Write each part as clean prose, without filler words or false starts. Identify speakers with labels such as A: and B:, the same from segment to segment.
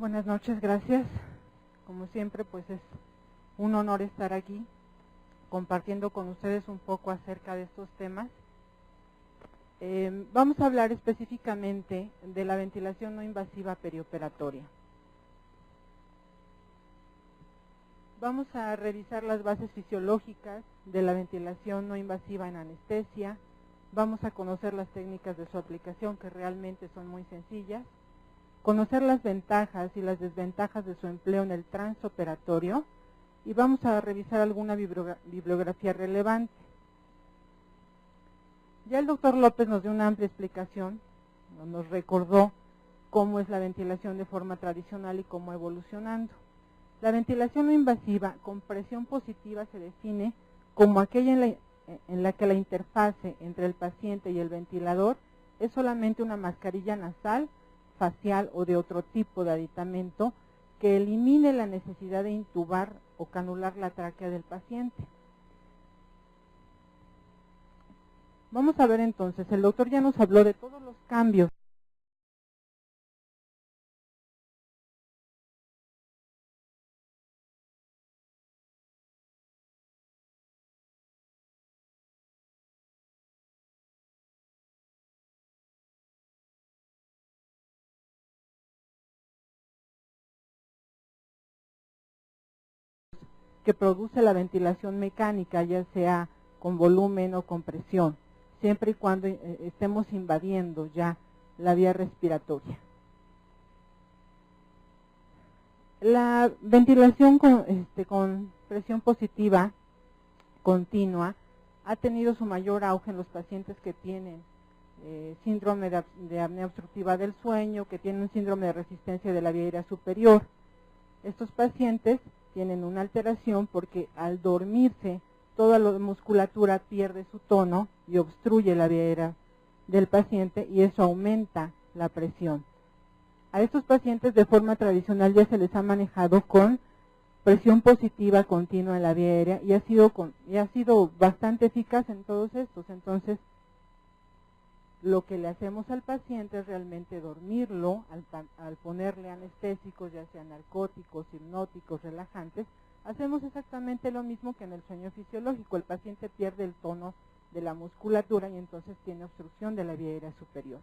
A: Buenas noches, gracias. Como siempre, pues es un honor estar aquí compartiendo con ustedes un poco acerca de estos temas. Vamos a hablar específicamente de la ventilación no invasiva perioperatoria. Vamos a revisar las bases fisiológicas de la ventilación no invasiva en anestesia. Vamos a conocer las técnicas de su aplicación, que realmente son muy sencillas. Conocer las ventajas y las desventajas de su empleo en el transoperatorio, y vamos a revisar alguna bibliografía relevante. Ya el doctor López nos dio una amplia explicación, nos recordó cómo es la ventilación de forma tradicional y cómo evolucionando. La ventilación no invasiva con presión positiva se define como aquella en la que la interfase entre el paciente y el ventilador es solamente una mascarilla nasal, facial o de otro tipo de aditamento que elimine la necesidad de intubar o canular la tráquea del paciente. Vamos a ver entonces, el doctor ya nos habló de todos los cambios que produce la ventilación mecánica, ya sea con volumen o con presión, siempre y cuando estemos invadiendo ya la vía respiratoria. La ventilación con presión positiva continua ha tenido su mayor auge en los pacientes que tienen síndrome de apnea obstructiva del sueño, que tienen un síndrome de resistencia de la vía aérea superior. Estos pacientes tienen una alteración porque al dormirse toda la musculatura pierde su tono y obstruye la vía aérea del paciente, y eso aumenta la presión. A estos pacientes de forma tradicional ya se les ha manejado con presión positiva continua en la vía aérea y ha sido bastante eficaz en todos estos. Entonces, lo que le hacemos al paciente es realmente dormirlo al ponerle anestésicos, ya sean narcóticos, hipnóticos, relajantes. Hacemos exactamente lo mismo que en el sueño fisiológico. El paciente pierde el tono de la musculatura y entonces tiene obstrucción de la vía aérea superior.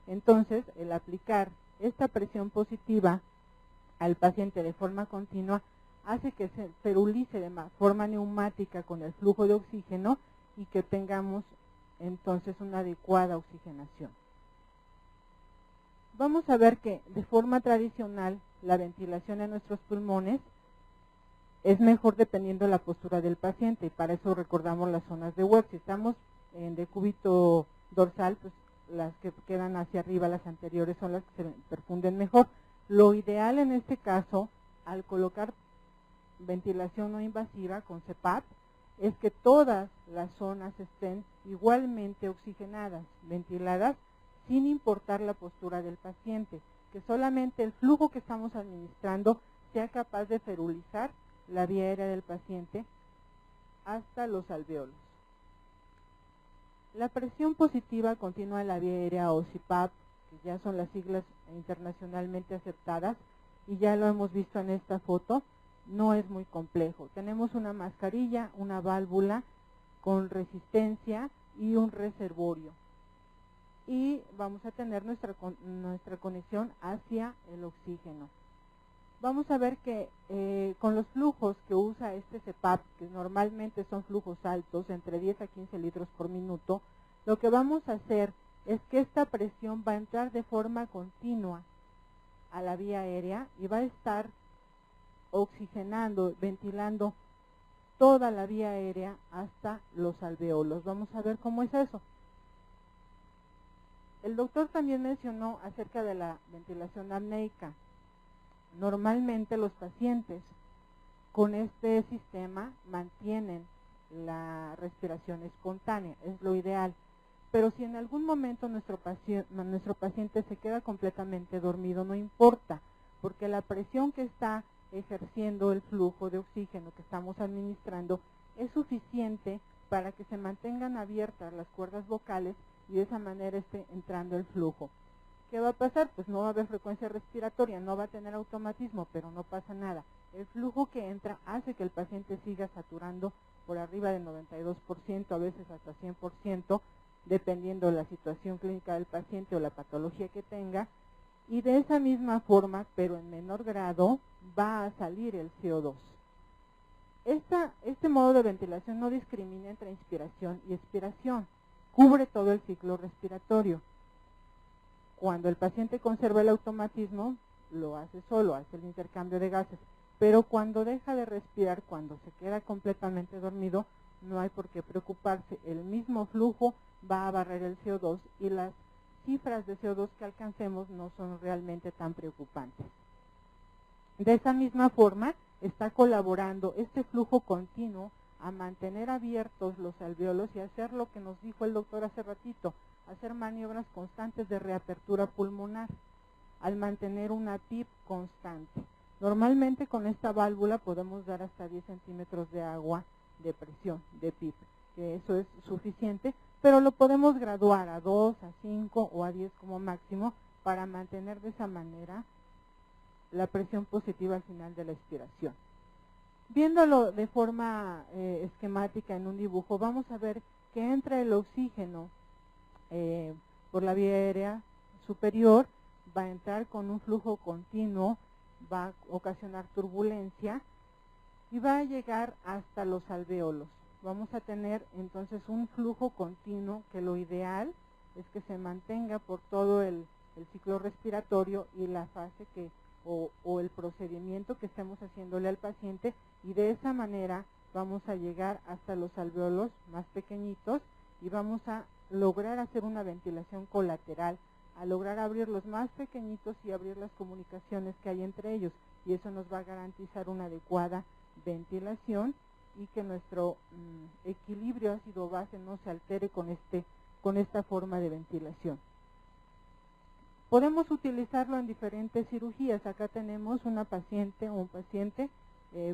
A: Entonces, el aplicar esta presión positiva al paciente de forma continua hace que se ferulice de forma neumática con el flujo de oxígeno y que tengamos entonces una adecuada oxigenación. Vamos a ver que de forma tradicional la ventilación en nuestros pulmones es mejor dependiendo de la postura del paciente, y para eso recordamos las zonas de Webb. Si estamos en decúbito dorsal, pues las que quedan hacia arriba, las anteriores, son las que se perfunden mejor. Lo ideal en este caso, al colocar ventilación no invasiva con CPAP, es que todas las zonas estén igualmente oxigenadas, ventiladas, sin importar la postura del paciente, que solamente el flujo que estamos administrando sea capaz de ferulizar la vía aérea del paciente hasta los alvéolos. La presión positiva continua en la vía aérea, o CPAP, que ya son las siglas internacionalmente aceptadas, y ya lo hemos visto en esta foto, no es muy complejo. Tenemos una mascarilla, una válvula con resistencia y un reservorio. Y vamos a tener nuestra conexión hacia el oxígeno. Vamos a ver que con los flujos que usa este CPAP, que normalmente son flujos altos, entre 10 a 15 litros por minuto, lo que vamos a hacer es que esta presión va a entrar de forma continua a la vía aérea y va a estar oxigenando, ventilando toda la vía aérea hasta los alvéolos. Vamos a ver cómo es eso. El doctor también mencionó acerca de la ventilación apneica. Normalmente los pacientes con este sistema mantienen la respiración espontánea, es lo ideal. Pero si en algún momento nuestro paciente se queda completamente dormido, no importa, porque la presión que está ejerciendo el flujo de oxígeno que estamos administrando es suficiente para que se mantengan abiertas las cuerdas vocales y de esa manera esté entrando el flujo. ¿qué va a pasar? Pues no va a haber frecuencia respiratoria, no va a tener automatismo, pero no pasa nada. El flujo que entra hace que el paciente siga saturando por arriba del 92%, a veces hasta 100%, dependiendo de la situación clínica del paciente o la patología que tenga, y de esa misma forma, pero en menor grado, va a salir el CO2. Este modo de ventilación no discrimina entre inspiración y expiración, cubre todo el ciclo respiratorio. Cuando el paciente conserva el automatismo, lo hace solo, hace el intercambio de gases, pero cuando deja de respirar, cuando se queda completamente dormido, no hay por qué preocuparse, el mismo flujo va a barrer el CO2 y las cifras de CO2 que alcancemos no son realmente tan preocupantes. De esa misma forma, está colaborando este flujo continuo a mantener abiertos los alvéolos y hacer lo que nos dijo el doctor hace ratito, hacer maniobras constantes de reapertura pulmonar, al mantener una PIP constante. Normalmente con esta válvula podemos dar hasta 10 centímetros de agua de presión, de PIP, que eso es suficiente, pero lo podemos graduar a 2, a 5 o a 10 como máximo para mantener de esa manera la presión positiva al final de la expiración. Viéndolo de forma esquemática en un dibujo, vamos a ver que entra el oxígeno por la vía aérea superior, va a entrar con un flujo continuo, va a ocasionar turbulencia y va a llegar hasta los alvéolos. Vamos a tener entonces un flujo continuo que lo ideal es que se mantenga por todo el ciclo respiratorio y la fase o el procedimiento que estemos haciéndole al paciente, y de esa manera vamos a llegar hasta los alvéolos más pequeñitos y vamos a lograr hacer una ventilación colateral, a lograr abrir los más pequeñitos y abrir las comunicaciones que hay entre ellos, y eso nos va a garantizar una adecuada ventilación y que nuestro equilibrio ácido-base no se altere con esta forma de ventilación. Podemos utilizarlo en diferentes cirugías. Acá tenemos una paciente o un paciente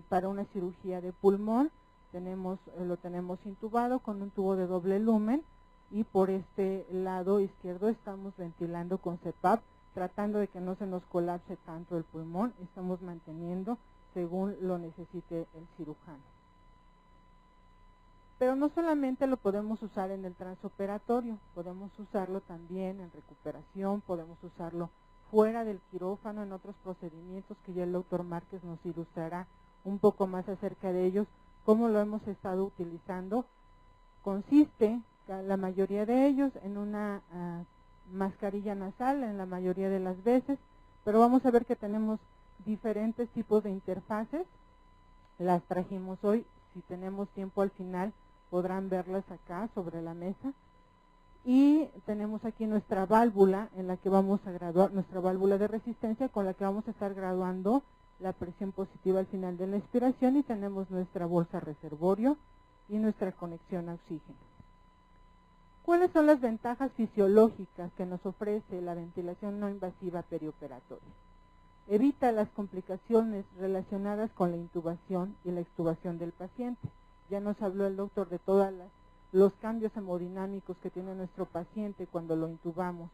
A: para una cirugía de pulmón. Lo tenemos intubado con un tubo de doble lumen y por este lado izquierdo estamos ventilando con CPAP, tratando de que no se nos colapse tanto el pulmón. Estamos manteniendo según lo necesite el cirujano. Pero no solamente lo podemos usar en el transoperatorio, podemos usarlo también en recuperación, podemos usarlo fuera del quirófano en otros procedimientos que ya el doctor Márquez nos ilustrará un poco más acerca de ellos, cómo lo hemos estado utilizando. Consiste, la mayoría de ellos, en una mascarilla nasal en la mayoría de las veces, pero vamos a ver que tenemos diferentes tipos de interfaces. Las trajimos hoy, si tenemos tiempo al final podrán verlas acá sobre la mesa. Y tenemos aquí nuestra válvula en la que vamos a graduar, nuestra válvula de resistencia con la que vamos a estar graduando la presión positiva al final de la expiración, y tenemos nuestra bolsa reservorio y nuestra conexión a oxígeno. ¿Cuáles son las ventajas fisiológicas que nos ofrece la ventilación no invasiva perioperatoria? Evita las complicaciones relacionadas con la intubación y la extubación del paciente. Ya nos habló el doctor de todos los cambios hemodinámicos que tiene nuestro paciente cuando lo intubamos.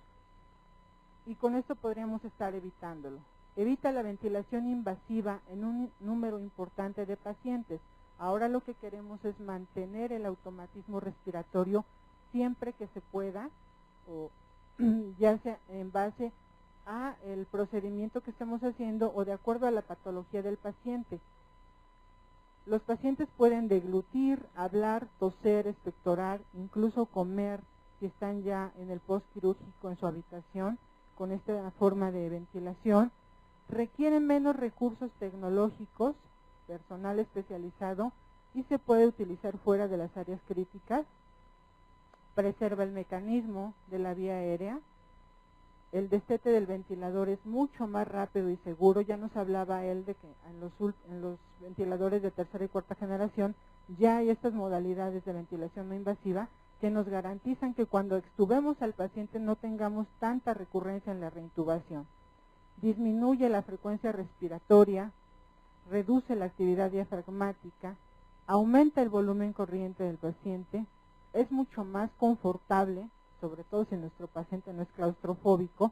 A: Y con esto podríamos estar evitándolo. Evita la ventilación invasiva en un número importante de pacientes. Ahora lo que queremos es mantener el automatismo respiratorio siempre que se pueda, o ya sea en base a el procedimiento que estemos haciendo o de acuerdo a la patología del paciente. Los pacientes pueden deglutir, hablar, toser, expectorar, incluso comer si están ya en el postquirúrgico en su habitación con esta forma de ventilación. Requieren menos recursos tecnológicos, personal especializado, y se puede utilizar fuera de las áreas críticas. Preserva el mecanismo de la vía aérea. El destete del ventilador es mucho más rápido y seguro. Ya nos hablaba él de que en los ventiladores de tercera y cuarta generación ya hay estas modalidades de ventilación no invasiva que nos garantizan que cuando extubemos al paciente no tengamos tanta recurrencia en la reintubación. Disminuye la frecuencia respiratoria, reduce la actividad diafragmática, aumenta el volumen corriente del paciente, es mucho más confortable, sobre todo si nuestro paciente no es claustrofóbico,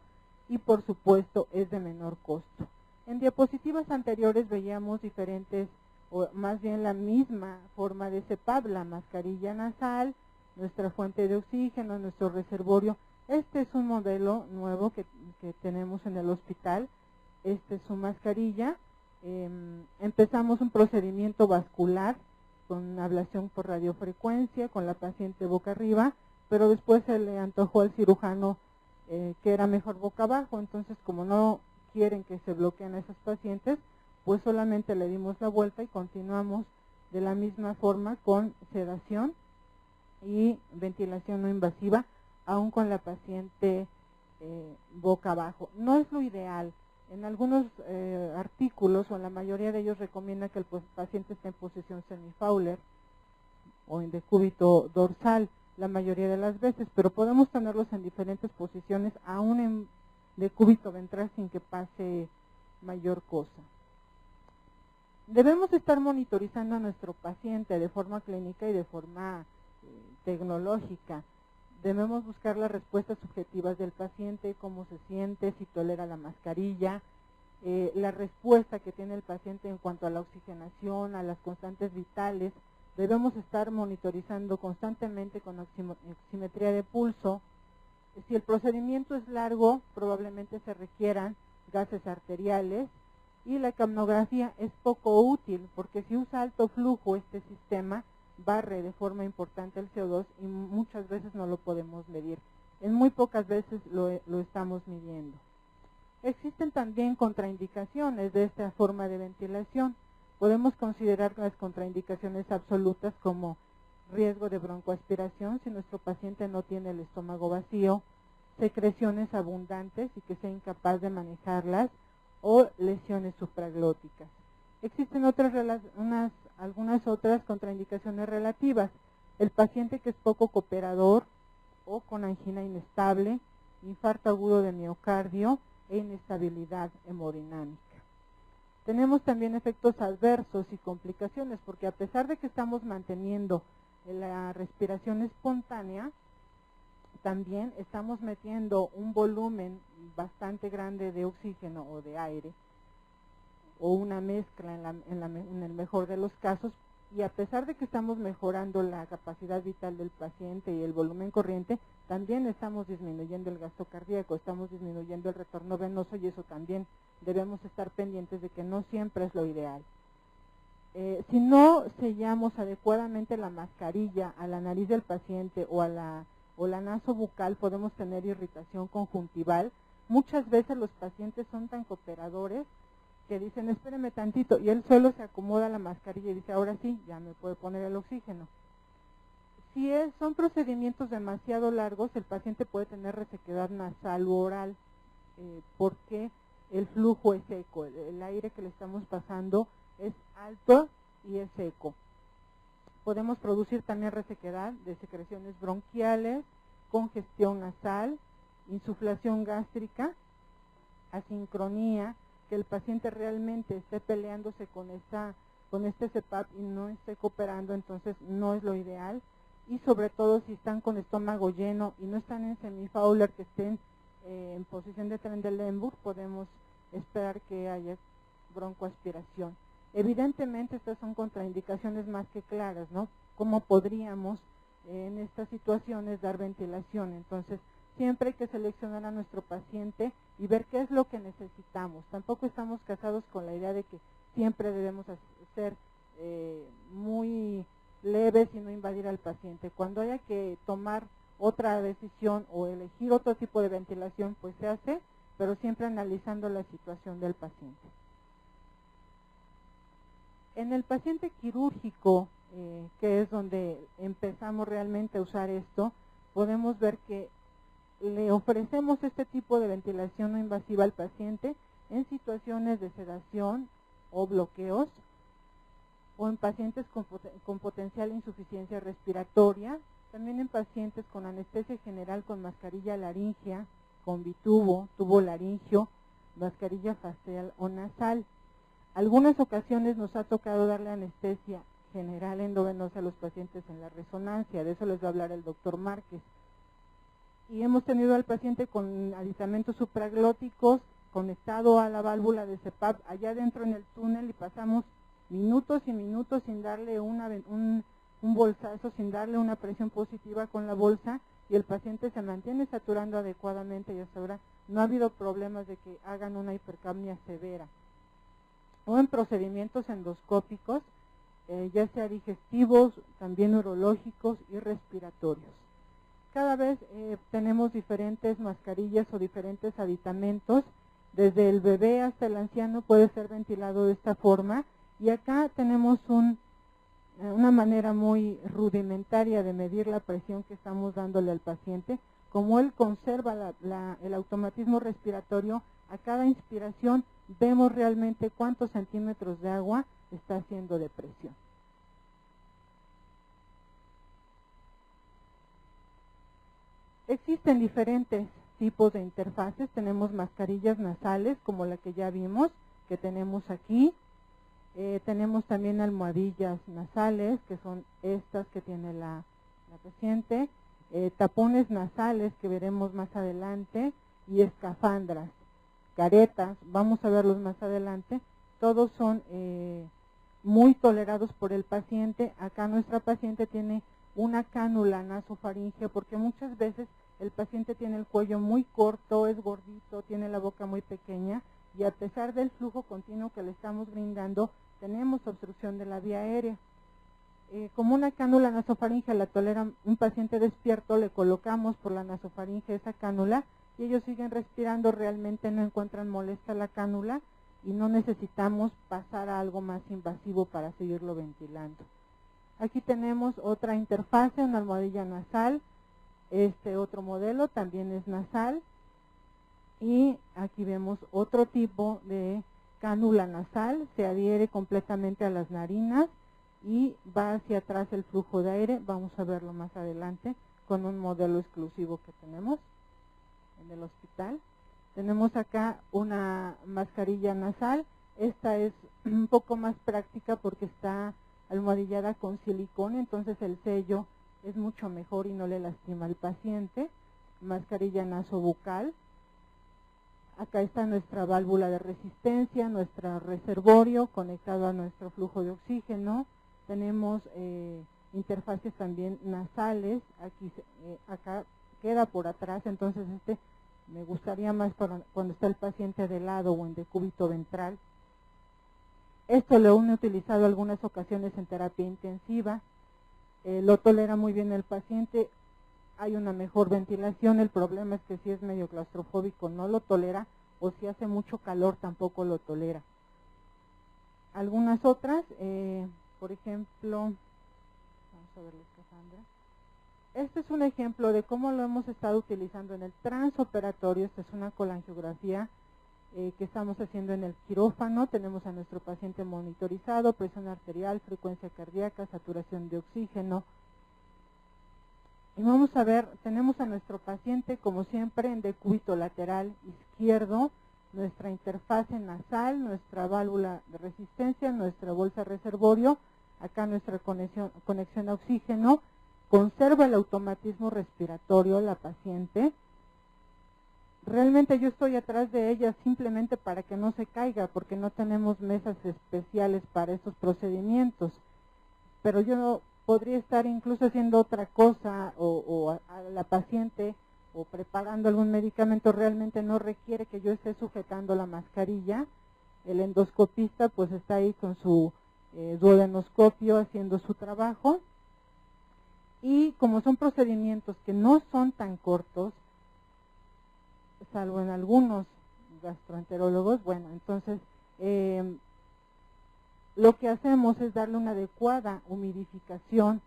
A: y por supuesto es de menor costo. En diapositivas anteriores veíamos diferentes, o más bien la misma forma de CPAP, la mascarilla nasal, nuestra fuente de oxígeno, nuestro reservorio. Este es un modelo nuevo que tenemos en el hospital. Esta es su mascarilla. Empezamos un procedimiento vascular con ablación por radiofrecuencia, con la paciente boca arriba, pero después se le antojó al cirujano que era mejor boca abajo. Entonces, como no quieren que se bloqueen a esos pacientes, pues solamente le dimos la vuelta y continuamos de la misma forma con sedación y ventilación no invasiva, aún con la paciente boca abajo. No es lo ideal. En algunos artículos, o en la mayoría de ellos, recomienda que el paciente esté en posición semi-Fowler o en decúbito dorsal la mayoría de las veces, pero podemos tenerlos en diferentes posiciones, aún en decúbito ventral, sin que pase mayor cosa. Debemos estar monitorizando a nuestro paciente de forma clínica y de forma tecnológica. Debemos buscar las respuestas subjetivas del paciente, cómo se siente, si tolera la mascarilla, la respuesta que tiene el paciente en cuanto a la oxigenación, a las constantes vitales. Debemos estar monitorizando constantemente con oximetría de pulso. Si el procedimiento es largo, probablemente se requieran gases arteriales, y la capnografía es poco útil porque si usa alto flujo este sistema, barre de forma importante el CO2 y muchas veces no lo podemos medir. En muy pocas veces lo estamos midiendo. Existen también contraindicaciones de esta forma de ventilación. Podemos considerar las contraindicaciones absolutas como riesgo de broncoaspiración si nuestro paciente no tiene el estómago vacío, secreciones abundantes y que sea incapaz de manejarlas, o lesiones supraglóticas. Existen algunas otras contraindicaciones relativas. El paciente que es poco cooperador o con angina inestable, infarto agudo de miocardio e inestabilidad hemodinámica. Tenemos también efectos adversos y complicaciones, porque a pesar de que estamos manteniendo la respiración espontánea, también estamos metiendo un volumen bastante grande de oxígeno o de aire, o una mezcla en el mejor de los casos, y a pesar de que estamos mejorando la capacidad vital del paciente y el volumen corriente, también estamos disminuyendo el gasto cardíaco, estamos disminuyendo el retorno venoso, y eso también debemos estar pendientes de que no siempre es lo ideal. Si no sellamos adecuadamente la mascarilla a la nariz del paciente o la nasobucal, podemos tener irritación conjuntival. Muchas veces los pacientes son tan cooperadores que dicen, espéreme tantito, y él solo se acomoda la mascarilla y dice, ahora sí, ya me puede poner el oxígeno. Si son procedimientos demasiado largos, el paciente puede tener resequedad nasal u oral, porque el flujo es seco, el aire que le estamos pasando es alto y es seco. Podemos producir también resequedad de secreciones bronquiales, congestión nasal, insuflación gástrica, asincronía, que el paciente realmente esté peleándose con este CPAP y no esté cooperando, entonces no es lo ideal. Y sobre todo si están con estómago lleno y no están en semi-Fowler, que estén en posición de Trendelenburg, podemos esperar que haya broncoaspiración. Evidentemente estas son contraindicaciones más que claras, ¿no? ¿Cómo podríamos en estas situaciones dar ventilación? Entonces, siempre hay que seleccionar a nuestro paciente y ver qué es lo que necesitamos. Tampoco estamos casados con la idea de que siempre debemos ser muy leves y no invadir al paciente. Cuando haya que tomar otra decisión o elegir otro tipo de ventilación, pues se hace, pero siempre analizando la situación del paciente. En el paciente quirúrgico, que es donde empezamos realmente a usar esto, podemos ver que le ofrecemos este tipo de ventilación no invasiva al paciente en situaciones de sedación o bloqueos, o en pacientes con potencial insuficiencia respiratoria, también en pacientes con anestesia general con mascarilla laringea, con bitubo, tubo laringio, mascarilla facial o nasal. Algunas ocasiones nos ha tocado darle anestesia general endovenosa a los pacientes en la resonancia, de eso les va a hablar el doctor Márquez. y hemos tenido al paciente con aditamentos supraglóticos conectado a la válvula de CPAP allá dentro en el túnel y pasamos minutos y minutos sin darle un bolsazo, sin darle una presión positiva con la bolsa, y el paciente se mantiene saturando adecuadamente y hasta ahora no ha habido problemas de que hagan una hipercapnia severa. O en procedimientos endoscópicos, ya sea digestivos, también urológicos y respiratorios. Cada vez tenemos diferentes mascarillas o diferentes aditamentos, desde el bebé hasta el anciano puede ser ventilado de esta forma, y acá tenemos una manera muy rudimentaria de medir la presión que estamos dándole al paciente. Como él conserva el automatismo respiratorio, a cada inspiración vemos realmente cuántos centímetros de agua está haciendo de presión. Existen diferentes tipos de interfaces. Tenemos mascarillas nasales como la que ya vimos, que tenemos aquí. Tenemos también almohadillas nasales, que son estas que tiene la paciente, tapones nasales que veremos más adelante, y escafandras, caretas, vamos a verlos más adelante. Todos son muy tolerados por el paciente. Acá nuestra paciente tiene una cánula nasofaringea, porque muchas veces el paciente tiene el cuello muy corto, es gordito, tiene la boca muy pequeña, y a pesar del flujo continuo que le estamos brindando, tenemos obstrucción de la vía aérea. Como una cánula nasofaringea la tolera un paciente despierto, le colocamos por la nasofaringe esa cánula y ellos siguen respirando, realmente no encuentran molesta la cánula y no necesitamos pasar a algo más invasivo para seguirlo ventilando. Aquí tenemos otra interfase, una almohadilla nasal. Este otro modelo también es nasal, y aquí vemos otro tipo de cánula nasal, se adhiere completamente a las narinas y va hacia atrás el flujo de aire. Vamos a verlo más adelante con un modelo exclusivo que tenemos en el hospital. Tenemos acá una mascarilla nasal. Esta es un poco más práctica porque está almohadillada con silicón, entonces el sello es mucho mejor y no le lastima al paciente. Mascarilla nasobucal. Acá está nuestra válvula de resistencia, nuestro reservorio conectado a nuestro flujo de oxígeno. Tenemos interfaces también nasales. Aquí, acá queda por atrás, entonces me gustaría más para cuando está el paciente de lado o en decúbito ventral. Esto lo han utilizado algunas ocasiones en terapia intensiva. Lo tolera muy bien el paciente, hay una mejor ventilación. El problema es que si es medio claustrofóbico no lo tolera, o si hace mucho calor tampoco lo tolera. Algunas otras, por ejemplo, vamos a ver la escafandra. Este es un ejemplo de cómo lo hemos estado utilizando en el transoperatorio. Esta es una colangiografía que estamos haciendo en el quirófano. Tenemos a nuestro paciente monitorizado, presión arterial, frecuencia cardíaca, saturación de oxígeno. Y vamos a ver, tenemos a nuestro paciente como siempre en decúbito lateral izquierdo, nuestra interfase nasal, nuestra válvula de resistencia, nuestra bolsa reservorio, acá nuestra conexión a oxígeno. Conserva el automatismo respiratorio la paciente. Realmente yo estoy atrás de ella simplemente para que no se caiga, porque no tenemos mesas especiales para estos procedimientos. Pero yo podría estar incluso haciendo otra cosa o a la paciente o preparando algún medicamento. Realmente no requiere que yo esté sujetando la mascarilla. El endoscopista pues está ahí con su duodenoscopio haciendo su trabajo. Y como son procedimientos que no son tan cortos, salvo en algunos gastroenterólogos, bueno, entonces lo que hacemos es darle una adecuada humidificación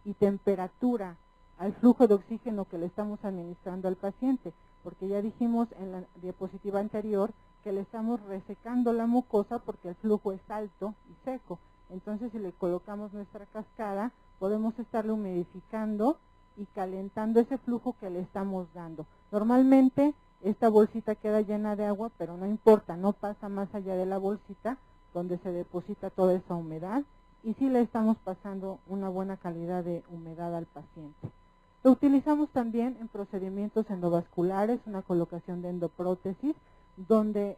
A: y temperatura al flujo de oxígeno que le estamos administrando al paciente, porque ya dijimos en la diapositiva anterior que le estamos resecando la mucosa porque el flujo es alto y seco. Entonces, si le colocamos nuestra cascada, podemos estarle humidificando y calentando ese flujo que le estamos dando. Normalmente esta bolsita queda llena de agua, pero no importa, no pasa más allá de la bolsita donde se deposita toda esa humedad, y sí le estamos pasando una buena calidad de humedad al paciente. Lo utilizamos también en procedimientos endovasculares, una colocación de endoprótesis, donde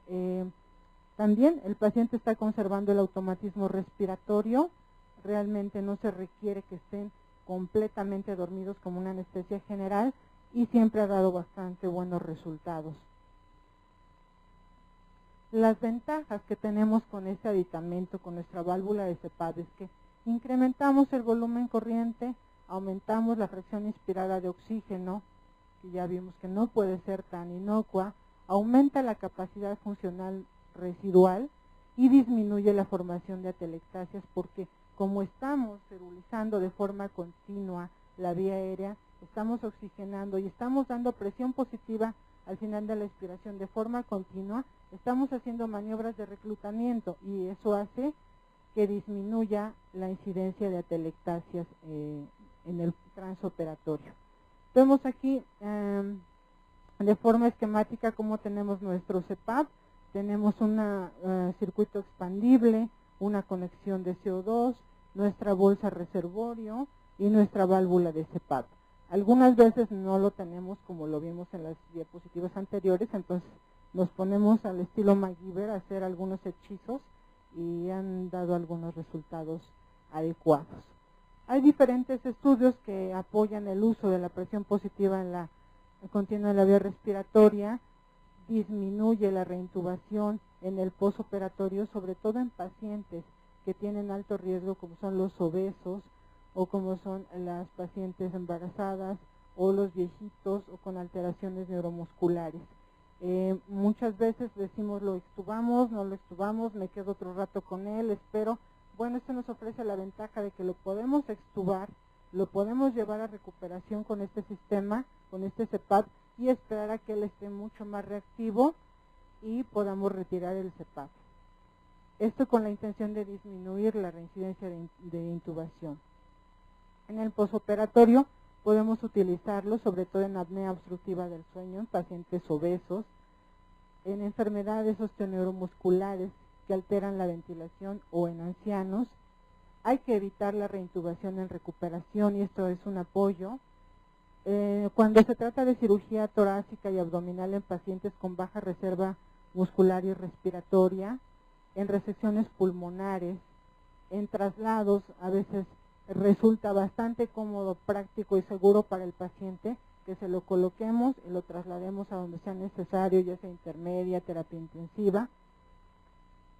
A: también el paciente está conservando el automatismo respiratorio. Realmente no se requiere que estén completamente dormidos como una anestesia general y siempre ha dado bastante buenos resultados. Las ventajas que tenemos con este aditamento, con nuestra válvula de CPAP, es que incrementamos el volumen corriente, aumentamos la fracción inspirada de oxígeno, que ya vimos que no puede ser tan inocua, aumenta la capacidad funcional residual y disminuye la formación de atelectasias, porque como estamos cerulizando de forma continua la vía aérea, estamos oxigenando y estamos dando presión positiva al final de la expiración de forma continua, estamos haciendo maniobras de reclutamiento y eso hace que disminuya la incidencia de atelectasias en el transoperatorio. Vemos aquí de forma esquemática cómo tenemos nuestro CPAP. Tenemos un circuito expandible, una conexión de CO2, nuestra bolsa reservorio y nuestra válvula de CPAP. Algunas veces no lo tenemos como lo vimos en las diapositivas anteriores, entonces nos ponemos al estilo MacGyver a hacer algunos hechizos y han dado algunos resultados adecuados. Hay diferentes estudios que apoyan el uso de la presión positiva en la continua de la vía respiratoria, disminuye la reintubación en el posoperatorio, sobre todo en pacientes que tienen alto riesgo como son los obesos o como son las pacientes embarazadas o los viejitos o con alteraciones neuromusculares. Muchas veces decimos lo extubamos, no lo extubamos, me quedo otro rato con él, espero. Bueno, esto nos ofrece la ventaja de que lo podemos extubar, lo podemos llevar a recuperación con este sistema, con este CPAP y esperar a que él esté mucho más reactivo y podamos retirar el CPAP. Esto con la intención de disminuir la reincidencia de intubación. En el posoperatorio podemos utilizarlo sobre todo en apnea obstructiva del sueño, en pacientes obesos, en enfermedades osteoneuromusculares que alteran la ventilación o en ancianos. Hay que evitar la reintubación en recuperación y esto es un apoyo. Cuando se trata de cirugía torácica y abdominal en pacientes con baja reserva muscular y respiratoria, en resecciones pulmonares, en traslados, a veces resulta bastante cómodo, práctico y seguro para el paciente que se lo coloquemos y lo traslademos a donde sea necesario, ya sea intermedia, terapia intensiva,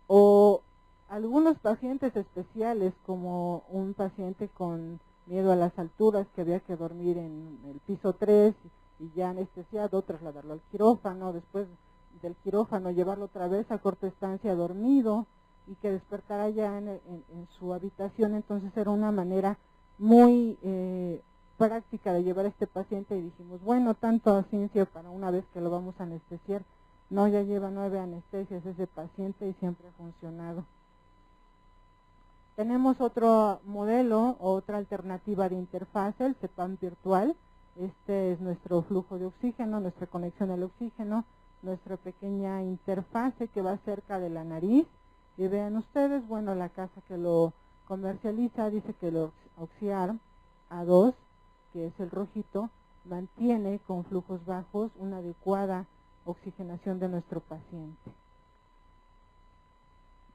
A: o algunos pacientes especiales como un paciente con miedo a las alturas que había que dormir en el piso 3 y ya anestesiado, trasladarlo al quirófano, después del quirófano llevarlo otra vez a corta estancia dormido y que despertara ya en su habitación. Entonces era una manera muy práctica de llevar a este paciente y dijimos, bueno, tanto ciencia para una vez que lo vamos a anestesiar, no, ya lleva 9 anestesias ese paciente y siempre ha funcionado. Tenemos otro modelo, otra alternativa de interfase, el CPAP virtual. Este es nuestro flujo de oxígeno, nuestra conexión al oxígeno, nuestra pequeña interfase que va cerca de la nariz. Y vean ustedes, bueno, la casa que lo comercializa dice que el Oxiar A2, que es el rojito, mantiene con flujos bajos una adecuada oxigenación de nuestro paciente.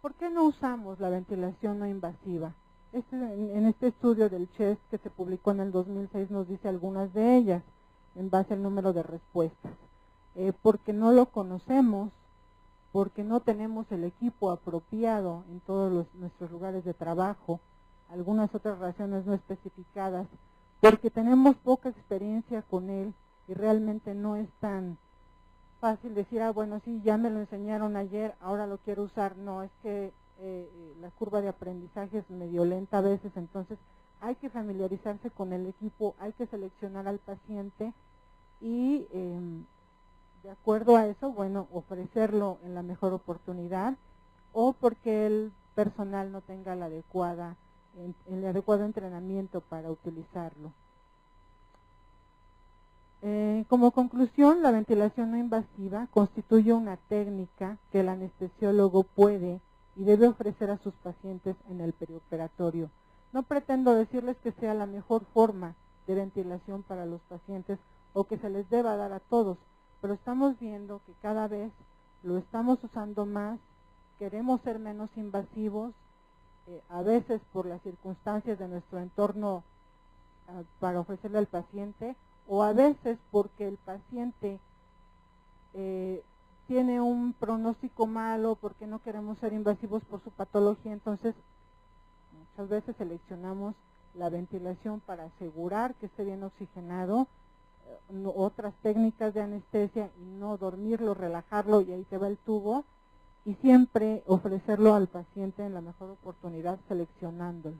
A: ¿Por qué no usamos la ventilación no invasiva? En este estudio del CHEST que se publicó en el 2006 nos dice algunas de ellas en base al número de respuestas. Porque no lo conocemos, porque no tenemos el equipo apropiado en todos nuestros lugares de trabajo, algunas otras razones no especificadas, porque tenemos poca experiencia con él y realmente no es tan fácil decir, bueno, sí, ya me lo enseñaron ayer, ahora lo quiero usar. No, es que la curva de aprendizaje es medio lenta a veces, entonces hay que familiarizarse con el equipo, hay que seleccionar al paciente y de acuerdo a eso, bueno, ofrecerlo en la mejor oportunidad o porque el personal no tenga el adecuado entrenamiento para utilizarlo. Como conclusión, la ventilación no invasiva constituye una técnica que el anestesiólogo puede y debe ofrecer a sus pacientes en el perioperatorio. No pretendo decirles que sea la mejor forma de ventilación para los pacientes o que se les deba dar a todos, pero estamos viendo que cada vez lo estamos usando más, queremos ser menos invasivos, a veces por las circunstancias de nuestro entorno para ofrecerle al paciente, o a veces porque el paciente tiene un pronóstico malo, porque no queremos ser invasivos por su patología. Entonces muchas veces seleccionamos la ventilación para asegurar que esté bien oxigenado, otras técnicas de anestesia y no dormirlo, relajarlo y ahí te va el tubo, y siempre ofrecerlo al paciente en la mejor oportunidad seleccionándolo.